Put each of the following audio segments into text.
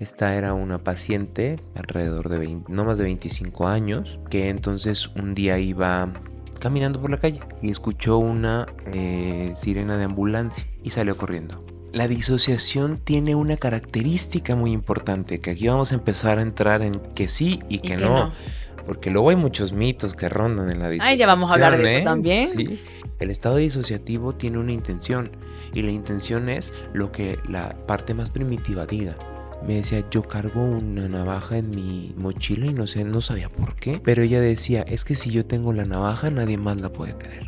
Esta era una paciente alrededor de 20, no más de 25 años, que entonces un día iba caminando por la calle y escuchó una sirena de ambulancia y salió corriendo. La disociación tiene una característica muy importante, que aquí vamos a empezar a entrar en que sí y que no. Porque luego hay muchos mitos que rondan en la disociación. Ay, ya vamos a hablar de eso también. Sí. El estado disociativo tiene una intención, y la intención es lo que la parte más primitiva diga. Me decía, yo cargo una navaja en mi mochila y no sabía por qué. Pero ella decía, es que si yo tengo la navaja, nadie más la puede tener.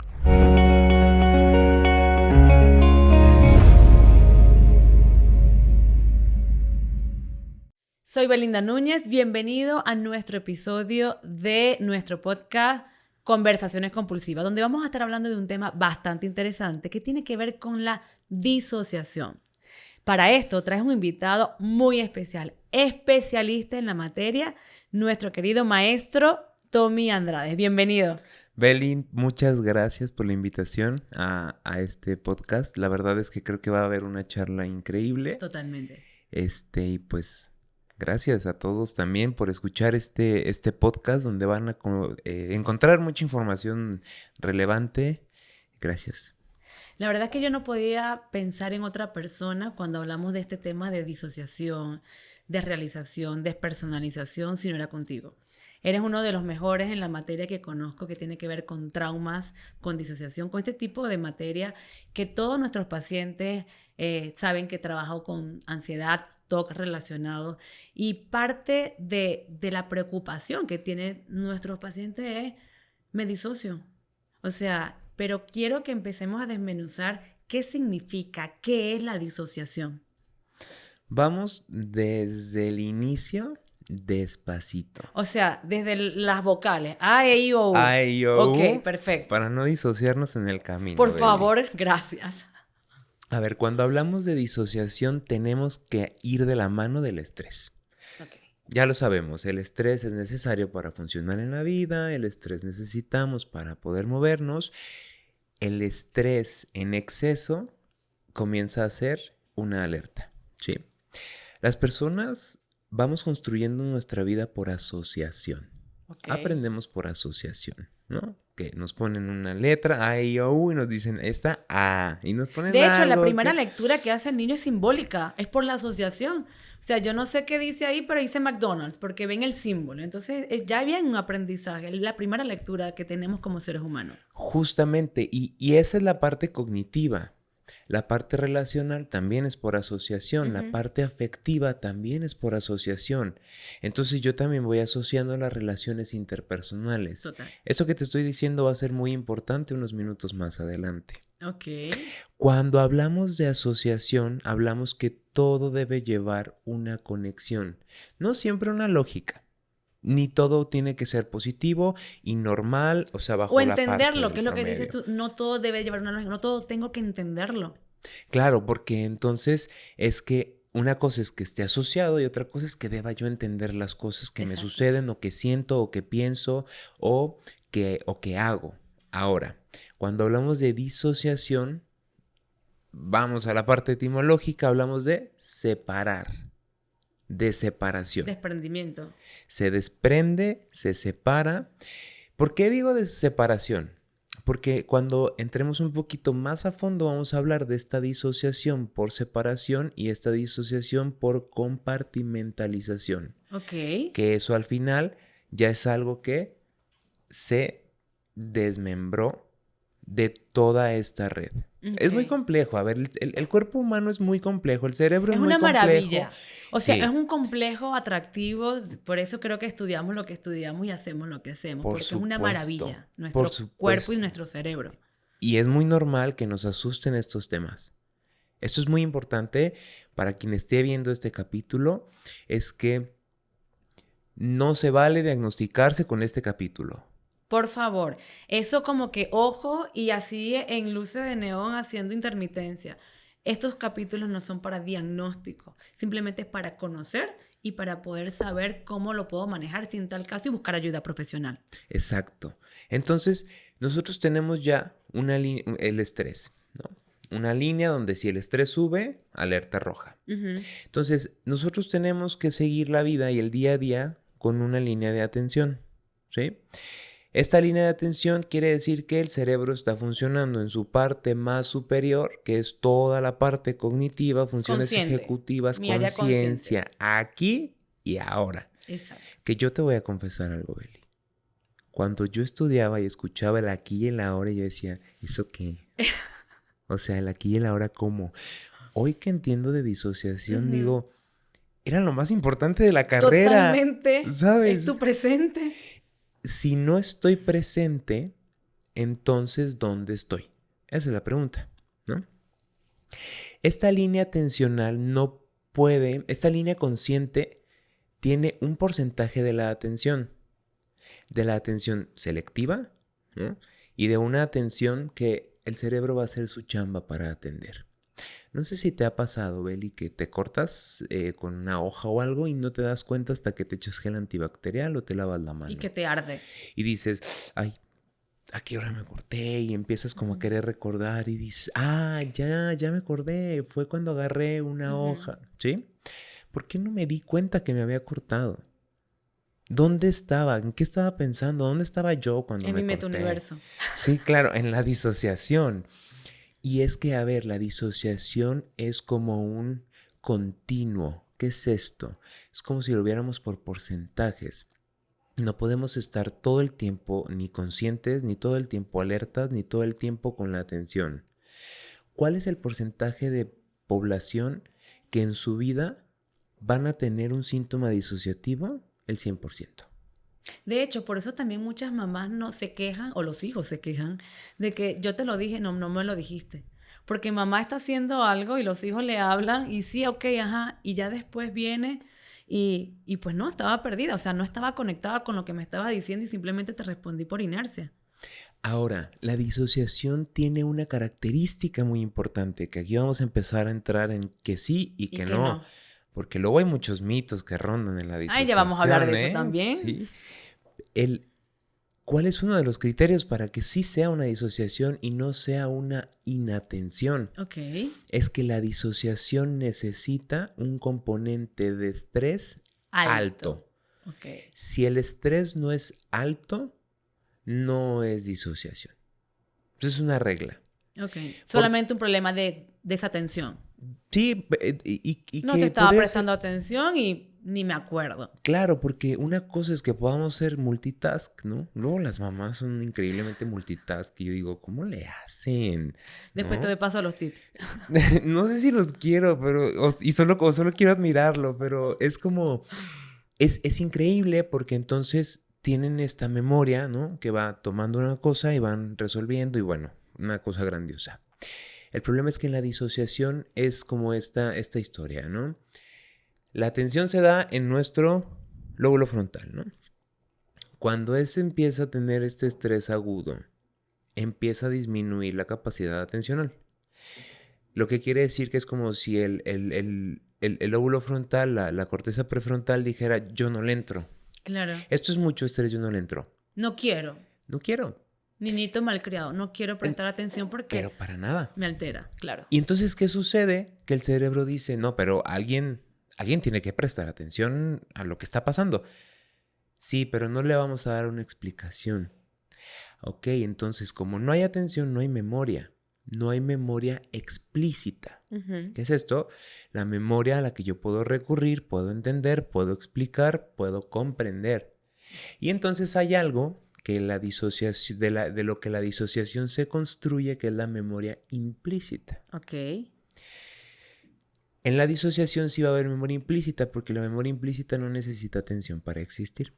Soy Belinda Núñez, bienvenido a nuestro episodio de nuestro podcast Conversaciones Compulsivas, donde vamos a estar hablando de un tema bastante interesante que tiene que ver con la disociación. Para esto traes un invitado muy especial, especialista en la materia, nuestro querido maestro Tommy Andrade. Bienvenido. Belin, muchas gracias por la invitación a este podcast. La verdad es que creo que va a haber una charla increíble. Totalmente. Y pues gracias a todos también por escuchar este podcast donde van a encontrar mucha información relevante. Gracias. La verdad es que yo no podía pensar en otra persona cuando hablamos de este tema de disociación, desrealización, despersonalización, si no era contigo. Eres uno de los mejores en la materia que conozco que tiene que ver con traumas, con disociación, con este tipo de materia que todos nuestros pacientes saben que trabajo con ansiedad, TOC relacionado, y parte de la preocupación que tienen nuestros pacientes es, me disocio. O sea, pero quiero que empecemos a desmenuzar qué significa, qué es la disociación. Vamos desde el inicio, despacito. O sea, desde las vocales, A, E, I, O, U. A, E, I, O, U. Ok, perfecto. Para no disociarnos en el camino. Por favor, gracias. A ver, cuando hablamos de disociación tenemos que ir de la mano del estrés. Okay. Ya lo sabemos, el estrés es necesario para funcionar en la vida, el estrés necesitamos para poder movernos. El estrés en exceso comienza a ser una alerta, ¿sí? Las personas vamos construyendo nuestra vida por asociación. Okay. Aprendemos por asociación, ¿no? Que nos ponen una letra, A, I, O, U, y nos dicen, esta A, y nos ponen de hecho, algo la primera lectura que hace el niño es simbólica, es por la asociación. O sea, yo no sé qué dice ahí, pero dice McDonald's, porque ven el símbolo. Entonces, ya viene un aprendizaje, la primera lectura que tenemos como seres humanos. Justamente, y esa es la parte cognitiva. La parte relacional también es por asociación, la parte afectiva también es por asociación. Entonces yo también voy asociando las relaciones interpersonales. Total. Eso que te estoy diciendo va a ser muy importante unos minutos más adelante. Ok. Cuando hablamos de asociación, hablamos que todo debe llevar una conexión, no siempre una lógica. Ni todo tiene que ser positivo y normal, o sea, bajo la parte del promedio. O entenderlo, que es lo que dices tú, no todo debe llevar una lógica, no todo tengo que entenderlo. Claro, porque entonces es que una cosa es que esté asociado y otra cosa es que deba yo entender las cosas que me suceden o que siento o que pienso o que hago. Ahora, cuando hablamos de disociación, vamos a la parte etimológica, hablamos de separar. De separación. Desprendimiento. Se desprende, se separa. ¿Por qué digo de separación? Porque cuando entremos un poquito más a fondo vamos a hablar de esta disociación por separación y esta disociación por compartimentalización. Ok. Que eso al final ya es algo que se desmembró de toda esta red. Okay. Es muy complejo. A ver, el cuerpo humano es muy complejo, el cerebro es muy complejo. Es una maravilla. O sea, sí. Es un complejo atractivo, por eso creo que estudiamos lo que estudiamos y hacemos lo que hacemos, porque es una maravilla, nuestro cuerpo y nuestro cerebro. Y es muy normal que nos asusten estos temas. Esto es muy importante para quien esté viendo este capítulo, es que no se vale diagnosticarse con este capítulo. Por favor, eso como que ojo y así en luces de neón haciendo intermitencia. Estos capítulos no son para diagnóstico, simplemente es para conocer y para poder saber cómo lo puedo manejar si en tal caso y buscar ayuda profesional. Exacto. Entonces, nosotros tenemos ya el estrés, ¿no? una línea donde si el estrés sube, alerta roja. Ujú. Entonces, nosotros tenemos que seguir la vida y el día a día con una línea de atención, ¿sí? Esta línea de atención quiere decir que el cerebro está funcionando en su parte más superior, que es toda la parte cognitiva, funciones Consciente. ejecutivas, Mi área consciente. conciencia, aquí y ahora. Exacto. Que yo te voy a confesar algo, Beli. Cuando yo estudiaba y escuchaba el aquí y el ahora, yo decía, ¿eso qué? O sea, el aquí y el ahora, ¿cómo? Hoy que entiendo de disociación, Ujú. digo, era lo más importante de la carrera. Totalmente. ¿Sabes? Es tu presente. Si no estoy presente, entonces, ¿dónde estoy? Esa es la pregunta, ¿no? Esta línea atencional no puede, esta línea consciente tiene un porcentaje de la atención selectiva, ¿no? Y de una atención que el cerebro va a hacer su chamba para atender. No sé si te ha pasado, Beli, que te cortas con una hoja o algo y no te das cuenta hasta que te echas gel antibacterial o te lavas la mano. Y que te arde. Y dices, ay, ¿a qué hora me corté? Y empiezas como a querer recordar y dices, ya me acordé, fue cuando agarré una hoja, ¿sí? ¿Por qué no me di cuenta que me había cortado? ¿Dónde estaba? ¿En qué estaba pensando? ¿Dónde estaba yo cuando En me mi corté? metauniverso. Sí, claro, en la disociación. Y es que, a ver, la disociación es como un continuo. ¿Qué es esto? Es como si lo viéramos por porcentajes. No podemos estar todo el tiempo ni conscientes, ni todo el tiempo alertas, ni todo el tiempo con la atención. ¿Cuál es el porcentaje de población que en su vida van a tener un síntoma disociativo? El 100%. De hecho, por eso también muchas mamás no se quejan, o los hijos se quejan, de que yo te lo dije, no me lo dijiste. Porque mamá está haciendo algo y los hijos le hablan y sí, ok, ajá, y ya después viene y pues no, estaba perdida, o sea, no estaba conectada con lo que me estaba diciendo y simplemente te respondí por inercia. Ahora, la disociación tiene una característica muy importante, que aquí vamos a empezar a entrar en que sí y que no. Porque luego hay muchos mitos que rondan en la disociación. Ay, ya vamos a hablar de eso también. Sí. ¿Cuál es uno de los criterios para que sí sea una disociación y no sea una inatención? Ok. Es que la disociación necesita un componente de estrés alto. Okay. Si el estrés no es alto, no es disociación. Eso es una regla. Ok. Solamente un problema de desatención. Sí, y no que te estaba podría prestando atención y ni me acuerdo. Claro, porque una cosa es que podamos ser multitask, ¿no? Luego las mamás son increíblemente multitask y yo digo, ¿cómo le hacen? Después ¿No? te paso los tips. No sé si los quiero, pero solo quiero admirarlo, pero es como es increíble porque entonces tienen esta memoria, ¿no? Que va tomando una cosa y van resolviendo y bueno, una cosa grandiosa. El problema es que en la disociación es como esta historia, ¿no? La atención se da en nuestro lóbulo frontal, ¿no? Cuando empieza a tener este estrés agudo, empieza a disminuir la capacidad atencional. Lo que quiere decir que es como si el lóbulo frontal, la corteza prefrontal dijera, yo no le entro. Claro. Esto es mucho estrés, yo no le entro. No quiero. No quiero. Niñito malcriado, no quiero prestar atención porque... Pero para nada. Me altera, claro. Y entonces, ¿qué sucede? Que el cerebro dice, no, pero alguien tiene que prestar atención a lo que está pasando. Sí, pero no le vamos a dar una explicación. Ok, entonces, como no hay atención, no hay memoria. No hay memoria explícita. ¿Qué es esto? La memoria a la que yo puedo recurrir, puedo entender, puedo explicar, puedo comprender. Y entonces hay algo que la disociación, de lo que la disociación se construye, que es la memoria implícita. Ok. En la disociación sí va a haber memoria implícita porque la memoria implícita no necesita atención para existir.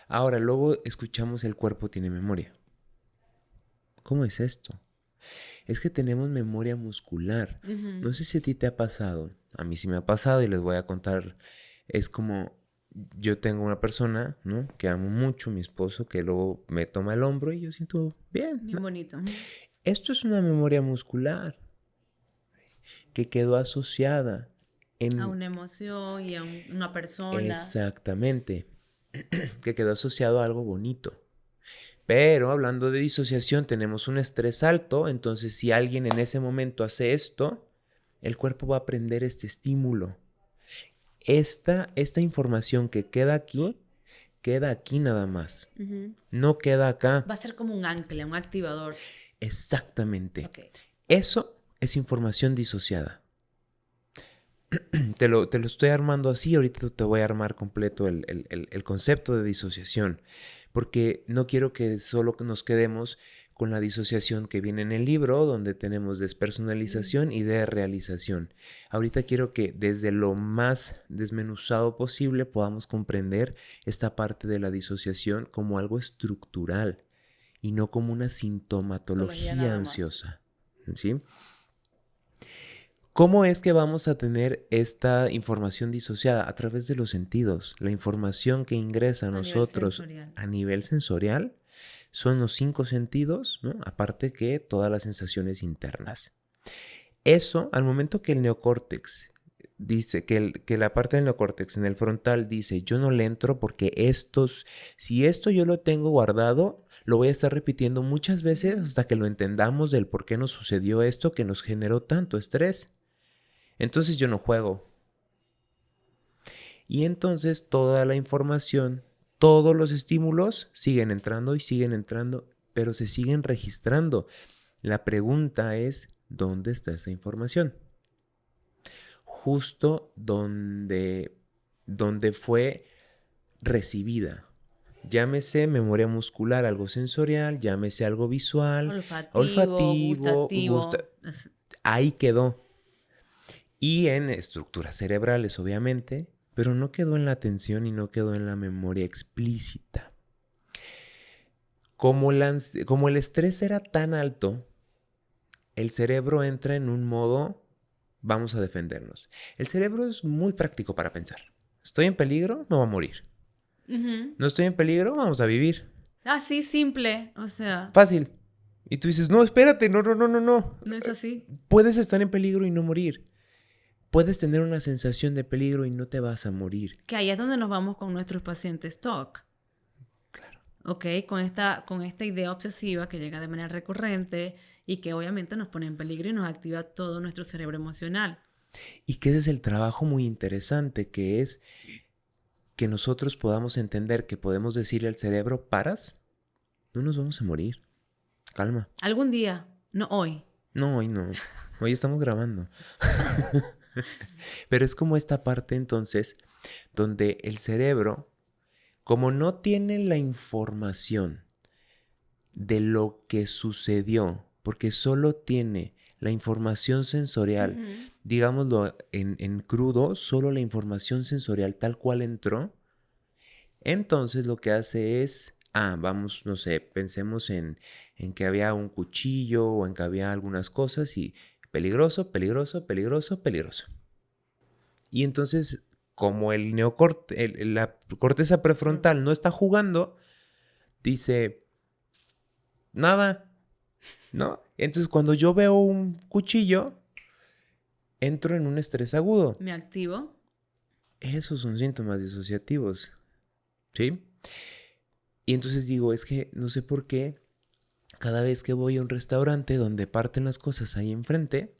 Ahora, luego escuchamos el cuerpo tiene memoria. ¿Cómo es esto? Es que tenemos memoria muscular. No sé si a ti te ha pasado. A mí sí me ha pasado y les voy a contar. Es como, yo tengo una persona, ¿no? Que amo mucho, mi esposo, que luego me toma el hombro y yo siento bien. Bien bonito. Esto es una memoria muscular que quedó asociada a una emoción y a una persona. Exactamente. Que quedó asociado a algo bonito. Pero hablando de disociación, tenemos un estrés alto, entonces si alguien en ese momento hace esto, el cuerpo va a aprender este estímulo. Esta información que queda aquí nada más. No queda acá. Va a ser como un ancla, un activador. Exactamente. Ok. Eso es información disociada. Te lo estoy armando así, ahorita te voy a armar completo el concepto de disociación, porque no quiero que solo nos quedemos con la disociación que viene en el libro, donde tenemos despersonalización y desrealización. Ahorita quiero que desde lo más desmenuzado posible podamos comprender esta parte de la disociación como algo estructural y no como una sintomatología ansiosa, ¿sí? ¿Cómo es que vamos a tener esta información disociada? A través de los sentidos. La información que ingresa a nosotros a nivel sensorial son los 5 sentidos, ¿no? Aparte que todas las sensaciones internas. Eso, al momento que el neocórtex dice, que la parte del neocórtex en el frontal dice, yo no le entro porque si esto yo lo tengo guardado, lo voy a estar repitiendo muchas veces hasta que lo entendamos del por qué nos sucedió esto que nos generó tanto estrés. Entonces yo no juego. Y entonces toda la información, todos los estímulos siguen entrando, pero se siguen registrando. La pregunta es, ¿dónde está esa información? Justo donde fue recibida. Llámese memoria muscular, algo sensorial, llámese algo visual, olfativo, gustativo. Ahí quedó. Y en estructuras cerebrales, obviamente, pero no quedó en la atención y no quedó en la memoria explícita. Como el estrés era tan alto, el cerebro entra en un modo, vamos a defendernos. El cerebro es muy práctico para pensar. ¿Estoy en peligro? Me voy a morir. ¿No estoy en peligro? Vamos a vivir. Así simple, o sea. Fácil. Y tú dices, no, espérate, no. No es así. Puedes estar en peligro y no morir. Puedes tener una sensación de peligro y no te vas a morir. Que ahí es donde nos vamos con nuestros pacientes TOC. Claro. Ok, con esta idea obsesiva que llega de manera recurrente y que obviamente nos pone en peligro y nos activa todo nuestro cerebro emocional. Y que ese es el trabajo muy interesante, que es que nosotros podamos entender que podemos decirle al cerebro, ¿paras? No nos vamos a morir. Calma. Algún día, no hoy. No, hoy no. Hoy estamos grabando. Pero es como esta parte entonces donde el cerebro, como no tiene la información de lo que sucedió, porque solo tiene la información sensorial, digámoslo en crudo, solo la información sensorial tal cual entró, entonces lo que hace es, vamos, no sé, pensemos en que había un cuchillo o en que había algunas cosas y peligroso. Y entonces, como la corteza prefrontal no está jugando, dice, nada, ¿no? Entonces, cuando yo veo un cuchillo, entro en un estrés agudo. Me activo. Esos son síntomas disociativos, ¿sí? Y entonces digo, es que no sé por qué cada vez que voy a un restaurante donde parten las cosas ahí enfrente,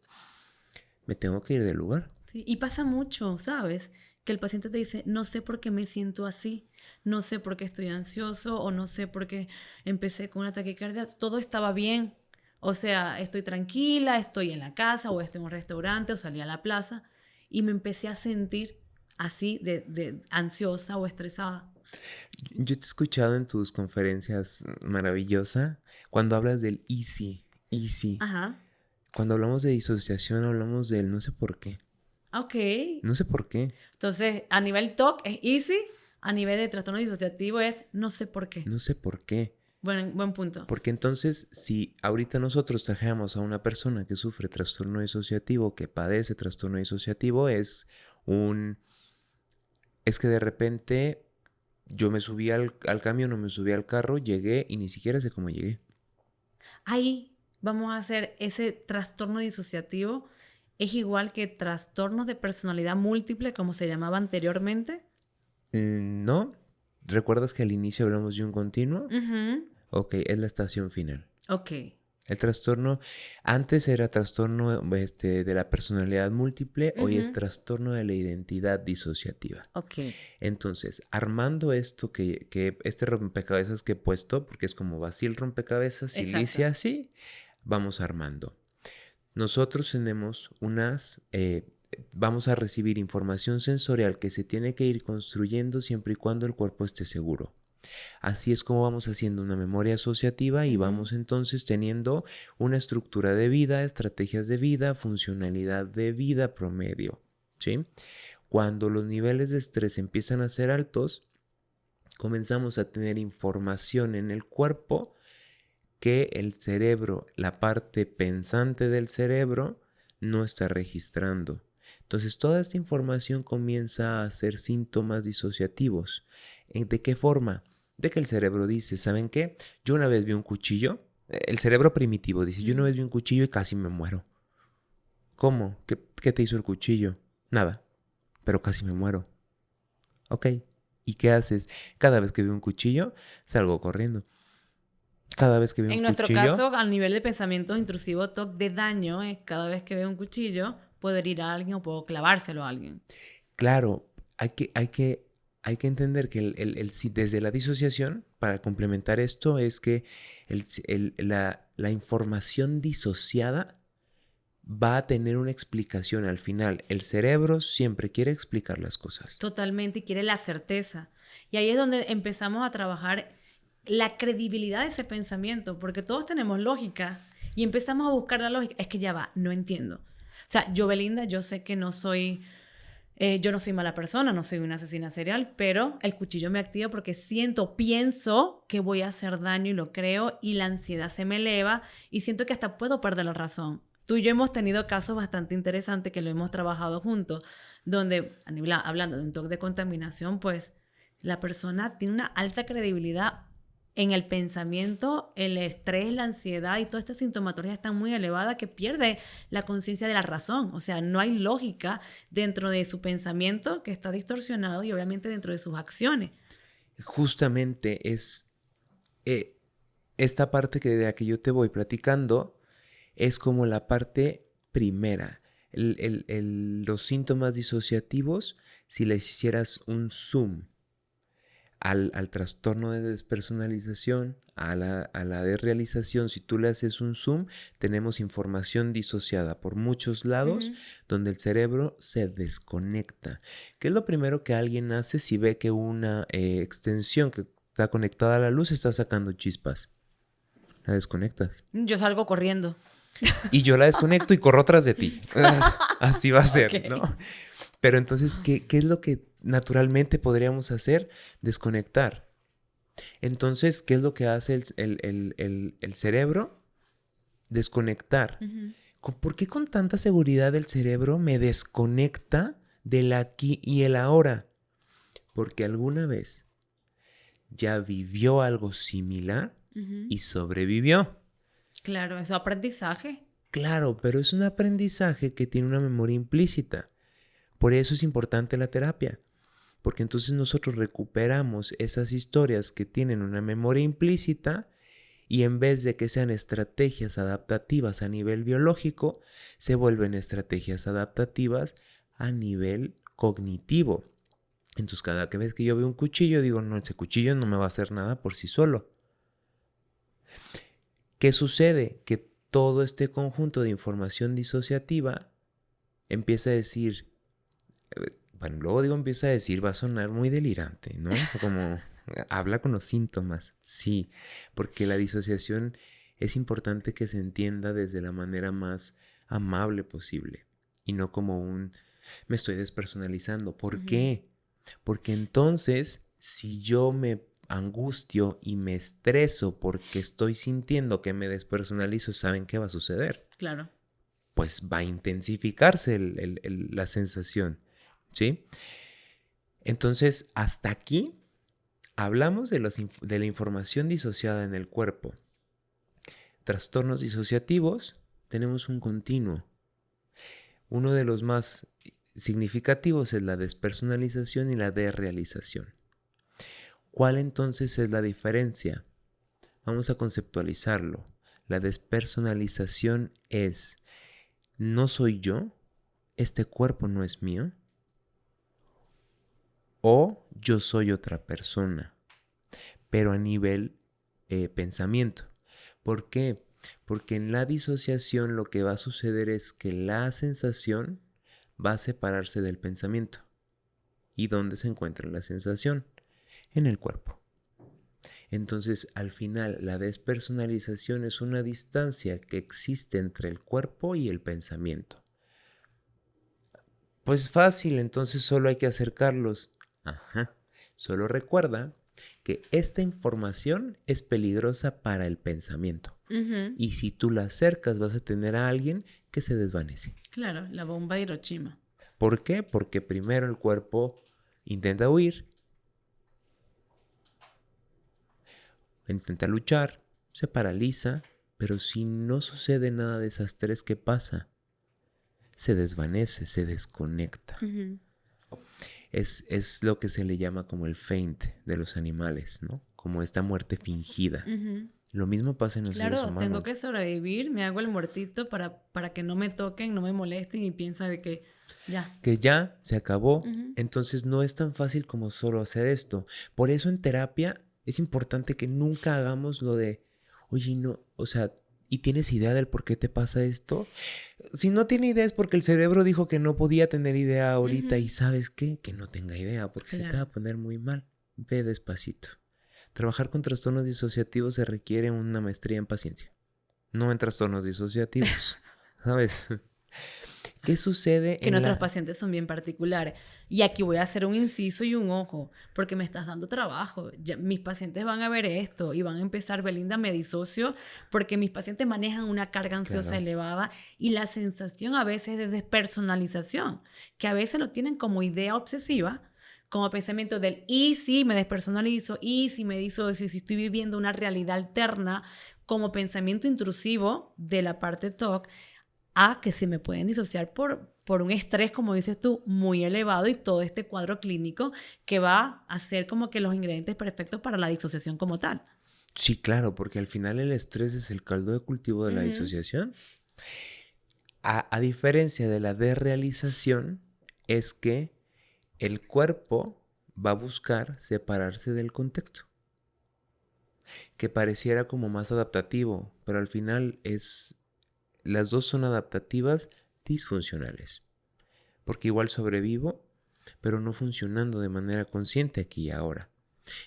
me tengo que ir del lugar. Sí, y pasa mucho, ¿sabes? Que el paciente te dice, no sé por qué me siento así, no sé por qué estoy ansioso o no sé por qué empecé con una taquicardia. Todo estaba bien. O sea, estoy tranquila, estoy en la casa o estoy en un restaurante o salí a la plaza y me empecé a sentir así de ansiosa o estresada. Yo te he escuchado en tus conferencias maravillosa cuando hablas del easy. Ajá. Cuando hablamos de disociación hablamos del no sé por qué. Ok. No sé por qué. Entonces, a nivel TOC es easy, a nivel de trastorno disociativo es no sé por qué. No sé por qué. Buen punto. Porque entonces, si ahorita nosotros trajéramos a una persona que sufre trastorno disociativo, que padece trastorno disociativo, es que de repente yo me subí al camión o me subí al carro, llegué y ni siquiera sé cómo llegué. Ahí vamos a hacer ese trastorno disociativo. ¿Es igual que trastornos de personalidad múltiple, como se llamaba anteriormente? No. ¿Recuerdas que al inicio hablamos de un continuo? Uh-huh. Ok, es la estación final. Ok. El trastorno, antes era trastorno de la personalidad múltiple, hoy es Ujú. trastorno de la identidad disociativa. Ok. Entonces, armando esto que este rompecabezas que he puesto, porque es como vacía el rompecabezas y Exacto. licia así, vamos armando. Nosotros tenemos vamos a recibir información sensorial que se tiene que ir construyendo siempre y cuando el cuerpo esté seguro. Así es como vamos haciendo una memoria asociativa y Ujú. vamos entonces teniendo una estructura de vida, estrategias de vida, funcionalidad de vida promedio, ¿sí? Cuando los niveles de estrés empiezan a ser altos, comenzamos a tener información en el cuerpo que el cerebro, la parte pensante del cerebro, no está registrando. Entonces, toda esta información comienza a hacer síntomas disociativos. ¿De qué forma? De que el cerebro dice, ¿saben qué? Yo una vez vi un cuchillo, el cerebro primitivo dice, yo una Ujú. vez vi un cuchillo y casi me muero. ¿Cómo? ¿Qué te hizo el cuchillo? Nada, pero casi me muero. Ok. ¿Y qué haces? Cada vez que veo un cuchillo, salgo corriendo. Cada vez que veo un En nuestro cuchillo, caso, al nivel de pensamiento intrusivo, TOC de daño, es cada vez que veo un cuchillo, puedo herir a alguien o puedo clavárselo a alguien. claro, hay que entender que desde la disociación, para complementar esto, es que la información disociada va a tener una explicación al final. El cerebro siempre quiere explicar las cosas. Totalmente, y quiere la certeza. Y ahí es donde empezamos a trabajar la credibilidad de ese pensamiento, porque todos tenemos lógica y empezamos a buscar la lógica. Es que ya va, no entiendo. O sea, yo, Belinda, yo sé que yo no soy mala persona, no soy una asesina serial, pero el cuchillo me activa porque pienso que voy a hacer daño y lo creo y la ansiedad se me eleva y siento que hasta puedo perder la razón. Tú y yo hemos tenido casos bastante interesantes que lo hemos trabajado juntos, donde, hablando de un toque de contaminación, pues la persona tiene una alta credibilidad en el pensamiento, el estrés, la ansiedad y toda esta sintomatología está muy elevada que pierde la conciencia de la razón. O sea, no hay lógica dentro de su pensamiento que está distorsionado y obviamente dentro de sus acciones. Justamente es eh, esta parte de la que yo te voy platicando, es como la parte primera. Los síntomas disociativos, si les hicieras un zoom al trastorno de despersonalización, a la desrealización, si tú le haces un zoom, tenemos información disociada por muchos lados Ujú. donde el cerebro se desconecta. ¿Qué es lo primero que alguien hace si ve que una extensión que está conectada a la luz está sacando chispas? La desconectas. Yo salgo corriendo. Y yo la desconecto y corro tras de ti. Así va a Ok. ser, ¿no? Pero entonces, ¿qué es lo que naturalmente podríamos hacer? Desconectar. Entonces, ¿qué es lo que hace el cerebro? Desconectar. Ujú. ¿Por qué con tanta seguridad el cerebro me desconecta del aquí y el ahora? Porque alguna vez ya vivió algo similar Ujú. y sobrevivió. Claro, eso es aprendizaje. Claro, pero es un aprendizaje que tiene una memoria implícita. Por eso es importante la terapia, porque entonces nosotros recuperamos esas historias que tienen una memoria implícita y en vez de que sean estrategias adaptativas a nivel biológico, se vuelven estrategias adaptativas a nivel cognitivo. Entonces cada vez que yo veo un cuchillo, digo, no, ese cuchillo no me va a hacer nada por sí solo. ¿Qué sucede? Que todo este conjunto de información disociativa empieza a decir, bueno, luego digo empieza a decir, va a sonar muy delirante, ¿no? Como habla con los síntomas, sí, porque la disociación es importante que se entienda desde la manera más amable posible y no como me estoy despersonalizando. ¿Por Ujú. qué? Porque entonces, si yo me angustio y me estreso porque estoy sintiendo que me despersonalizo, ¿saben qué va a suceder? Claro. Pues va a intensificarse la sensación, ¿sí? Entonces, hasta aquí hablamos de la información disociada en el cuerpo. Trastornos disociativos, tenemos un continuo. Uno de los más significativos es la despersonalización y la desrealización. ¿Cuál entonces es la diferencia? Vamos a conceptualizarlo. La despersonalización es, no soy yo, este cuerpo no es mío, o yo soy otra persona, pero a nivel pensamiento. ¿Por qué? Porque en la disociación lo que va a suceder es que la sensación va a separarse del pensamiento. ¿Y dónde se encuentra la sensación? En el cuerpo. Entonces, al final, la despersonalización es una distancia que existe entre el cuerpo y el pensamiento. Pues fácil, entonces solo hay que acercarlos. Ajá. Solo recuerda que esta información es peligrosa para el pensamiento. Y si tú la acercas, vas a tener a alguien que se desvanece. Claro, la bomba de Hiroshima. ¿Por qué? Porque primero el cuerpo intenta huir, intenta luchar, se paraliza, pero si no sucede nada de esas tres, ¿qué pasa? Se desvanece, se desconecta. Es lo que se le llama como el faint de los animales, ¿no? Como esta muerte fingida. Lo mismo pasa en los seres humanos. Claro, tengo que sobrevivir, me hago el muertito para que no me toquen, no me molesten y piensa de que ya. Que ya se acabó. Entonces no es tan fácil como solo hacer esto. Por eso en terapia es importante que nunca hagamos lo de, oye, no, o sea, ¿y tienes idea del por qué te pasa esto? Si no tiene idea es porque el cerebro dijo que no podía tener idea ahorita y ¿sabes qué? Que no tenga idea porque se te va a poner muy mal. Ve despacito. Trabajar con trastornos disociativos se requiere una maestría en paciencia, no en trastornos disociativos, ¿sabes? ¿Qué sucede que nuestros pacientes son bien particulares? Y aquí voy a hacer un inciso y un ojo, porque me estás dando trabajo. Ya, mis pacientes van a ver esto y van a empezar, Belinda, me disocio, porque mis pacientes manejan una carga ansiosa elevada y la sensación a veces de despersonalización, que a veces lo tienen como idea obsesiva, como pensamiento del y si me despersonalizo, y si me disocio, si estoy viviendo una realidad alterna, como pensamiento intrusivo de la parte TOC, a que se me pueden disociar por un estrés, como dices tú, muy elevado y todo este cuadro clínico que va a ser como que los ingredientes perfectos para la disociación como tal. Sí, claro, porque al final el estrés es el caldo de cultivo de la disociación. A diferencia de la desrealización, es que el cuerpo va a buscar separarse del contexto, que pareciera como más adaptativo, pero al final las dos son adaptativas disfuncionales, porque igual sobrevivo, pero no funcionando de manera consciente aquí y ahora.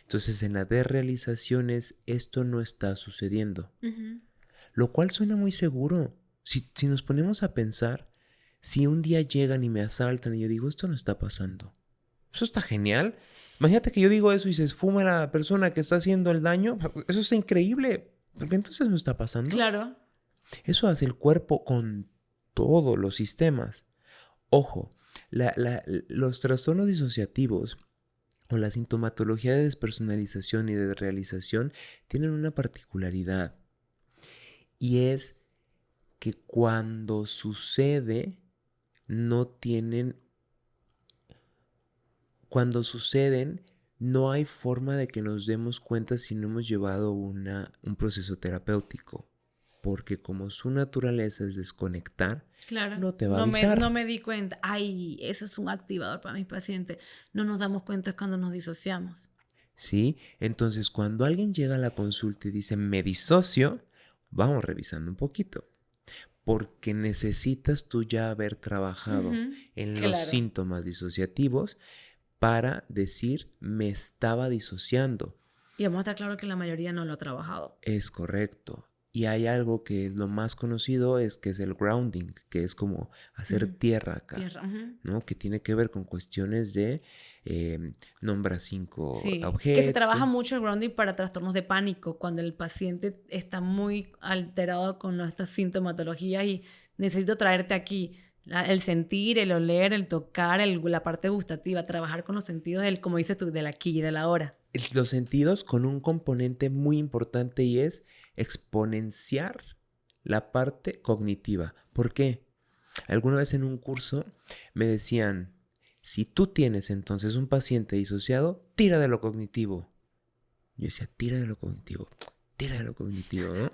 Entonces en la desrealización esto no está sucediendo, lo cual suena muy seguro. Si nos ponemos a pensar, si un día llegan y me asaltan y yo digo, esto no está pasando, eso está genial. Imagínate que yo digo eso y se esfuma la persona que está haciendo el daño. Eso está increíble. Porque entonces no está pasando. Claro. Eso hace el cuerpo con todos los sistemas. Ojo, los trastornos disociativos o la sintomatología de despersonalización y de realización tienen una particularidad. Y es que cuando sucede, Cuando suceden, no hay forma de que nos demos cuenta si no hemos llevado un proceso terapéutico. Porque como su naturaleza es desconectar, claro, no te va a avisar. No me di cuenta. Ay, eso es un activador para mis pacientes. No nos damos cuenta cuando nos disociamos. ¿Sí? Entonces, cuando alguien llega a la consulta y dice, me disocio, vamos revisando un poquito. Porque necesitas tú ya haber trabajado en los síntomas disociativos para decir, me estaba disociando. Y vamos a estar claro que la mayoría no lo ha trabajado. Es correcto. Y hay algo que es lo más conocido, que es el grounding, que es como hacer tierra acá, ¿no? Que tiene que ver con cuestiones de nombra 5 objetos. Que se trabaja mucho el grounding para trastornos de pánico, cuando el paciente está muy alterado con nuestras sintomatologías y necesito traerte aquí. El sentir, el oler, el tocar, la parte gustativa, trabajar con los sentidos, como dices tú, del aquí y del ahora. Los sentidos con un componente muy importante y es exponenciar la parte cognitiva. ¿Por qué? Alguna vez en un curso me decían, si tú tienes entonces un paciente disociado, tira de lo cognitivo. Yo decía, tira de lo cognitivo. tira de lo cognitivo, ¿no?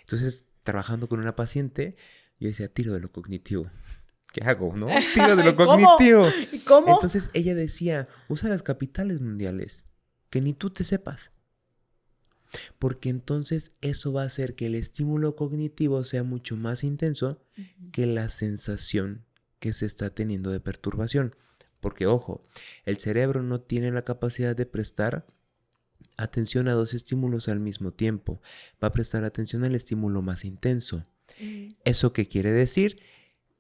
Entonces, trabajando con una paciente, yo decía, tiro de lo cognitivo. ¿Qué hago, no? Tiro de lo ¿Cómo? cognitivo. ¿Cómo? Entonces, ella decía, usa las capitales mundiales, que ni tú te sepas. Porque entonces eso va a hacer que el estímulo cognitivo sea mucho más intenso que la sensación que se está teniendo de perturbación. Porque, ojo, el cerebro no tiene la capacidad de prestar atención a dos estímulos al mismo tiempo. Va a prestar atención al estímulo más intenso. ¿Eso qué quiere decir?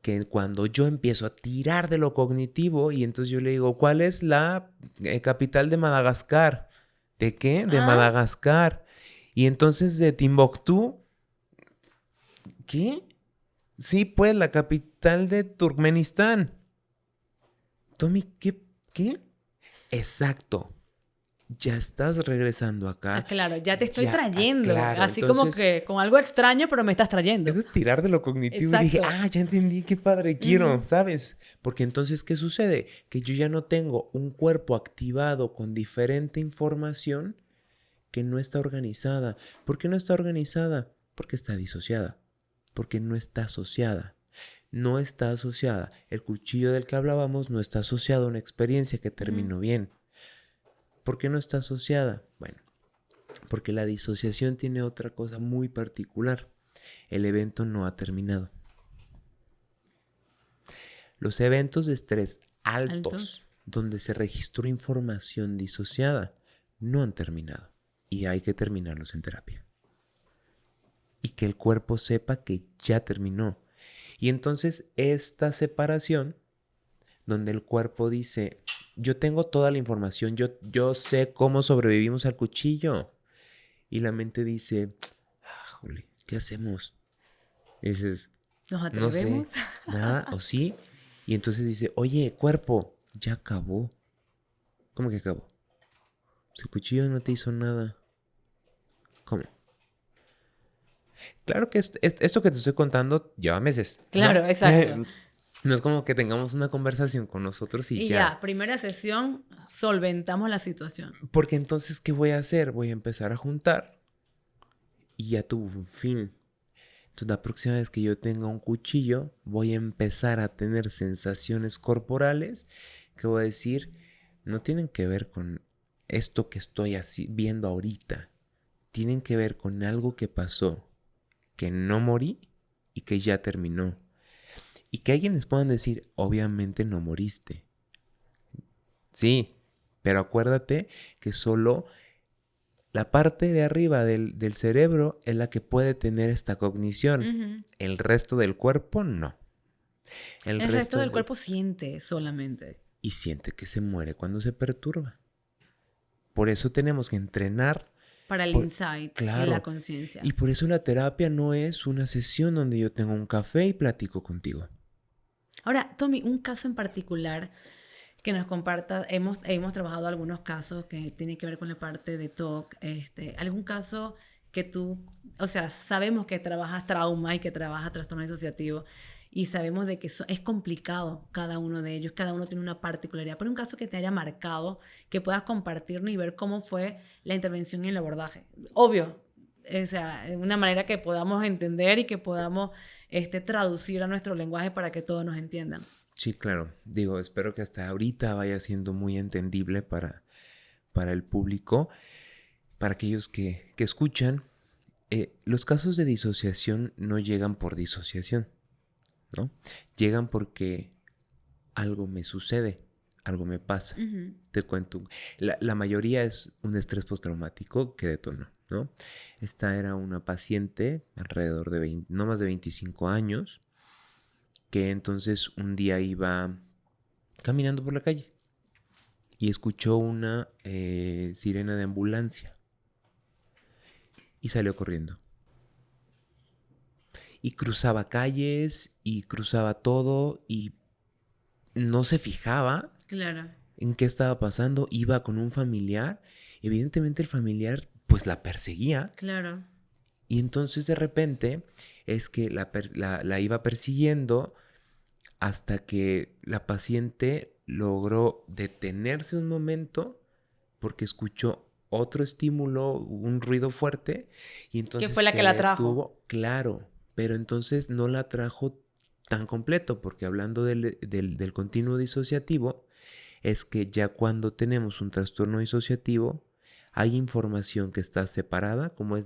Que cuando yo empiezo a tirar de lo cognitivo y entonces yo le digo, ¿cuál es la capital de Madagascar? ¿De qué? De Madagascar. Y entonces de Timbuktu, ¿qué? Sí, pues la capital de Turkmenistán. Tommy, ¿qué? Exacto. Ya estás regresando acá. Claro, ya te estoy trayendo. Claro, así entonces, como que con algo extraño, pero me estás trayendo. Eso es tirar de lo cognitivo. Exacto. Y dije, ya entendí, qué padre quiero, ¿sabes? Porque entonces, ¿qué sucede? Que yo ya no tengo un cuerpo activado con diferente información que no está organizada. ¿Por qué no está organizada? Porque está disociada. Porque no está asociada. No está asociada. El cuchillo del que hablábamos no está asociado a una experiencia que terminó bien. ¿Por qué no está asociada? Bueno, porque la disociación tiene otra cosa muy particular. El evento no ha terminado. Los eventos de estrés altos, donde se registró información disociada, no han terminado. Y hay que terminarlos en terapia. Y que el cuerpo sepa que ya terminó. Y entonces esta separación, donde el cuerpo dice, yo tengo toda la información, yo sé cómo sobrevivimos al cuchillo. Y la mente dice, jole, ¿qué hacemos? Y dices, ¿nos atrevemos? No sé, nada, o sí. Y entonces dice, oye, cuerpo, ya acabó. ¿Cómo que acabó? Si el cuchillo no te hizo nada. ¿Cómo? Claro que esto que te estoy contando lleva meses. Claro, ¿no? exacto. No es como que tengamos una conversación con nosotros y ya. Primera sesión, solventamos la situación. Porque entonces, ¿qué voy a hacer? Voy a empezar a juntar y ya tuvo un fin. Entonces, la próxima vez que yo tenga un cuchillo, voy a empezar a tener sensaciones corporales que voy a decir, no tienen que ver con esto que estoy viendo ahorita. Tienen que ver con algo que pasó, que no morí y que ya terminó. Y que alguien les puedan decir, obviamente no moriste. Sí, pero acuérdate que solo la parte de arriba del cerebro es la que puede tener esta cognición. El resto del cuerpo no. El resto del cuerpo siente solamente. Y siente que se muere cuando se perturba. Por eso tenemos que entrenar. Para el insight y la conciencia. Y por eso la terapia no es una sesión donde yo tengo un café y platico contigo. Ahora, Tommy, un caso en particular que nos comparta, hemos trabajado algunos casos que tienen que ver con la parte de TOC, algún caso que tú, o sea, sabemos que trabajas trauma y que trabajas trastorno disociativo y sabemos de que es complicado cada uno de ellos, cada uno tiene una particularidad, pero un caso que te haya marcado, que puedas compartirnos y ver cómo fue la intervención y el abordaje. Obvio, o sea, de una manera que podamos entender y que podamos traducir a nuestro lenguaje para que todos nos entiendan. Sí, claro. Digo, espero que hasta ahorita vaya siendo muy entendible para el público, para aquellos que escuchan. Los casos de disociación no llegan por disociación, ¿no? Llegan porque algo me sucede, algo me pasa. Te cuento. La mayoría es un estrés postraumático que detonó, ¿no? Esta era una paciente alrededor de no más de 25 años, que entonces un día iba caminando por la calle y escuchó una sirena de ambulancia y salió corriendo. Y cruzaba calles y cruzaba todo y no se fijaba en qué estaba pasando. Iba con un familiar. Evidentemente el familiar pues la perseguía. Claro. Y entonces de repente es que la iba persiguiendo hasta que la paciente logró detenerse un momento porque escuchó otro estímulo, un ruido fuerte, y entonces ¿Qué fue la se que la detuvo. trajo? Claro, pero entonces no la trajo tan completo, porque hablando del continuo disociativo, es que ya cuando tenemos un trastorno disociativo, hay información que está separada, como es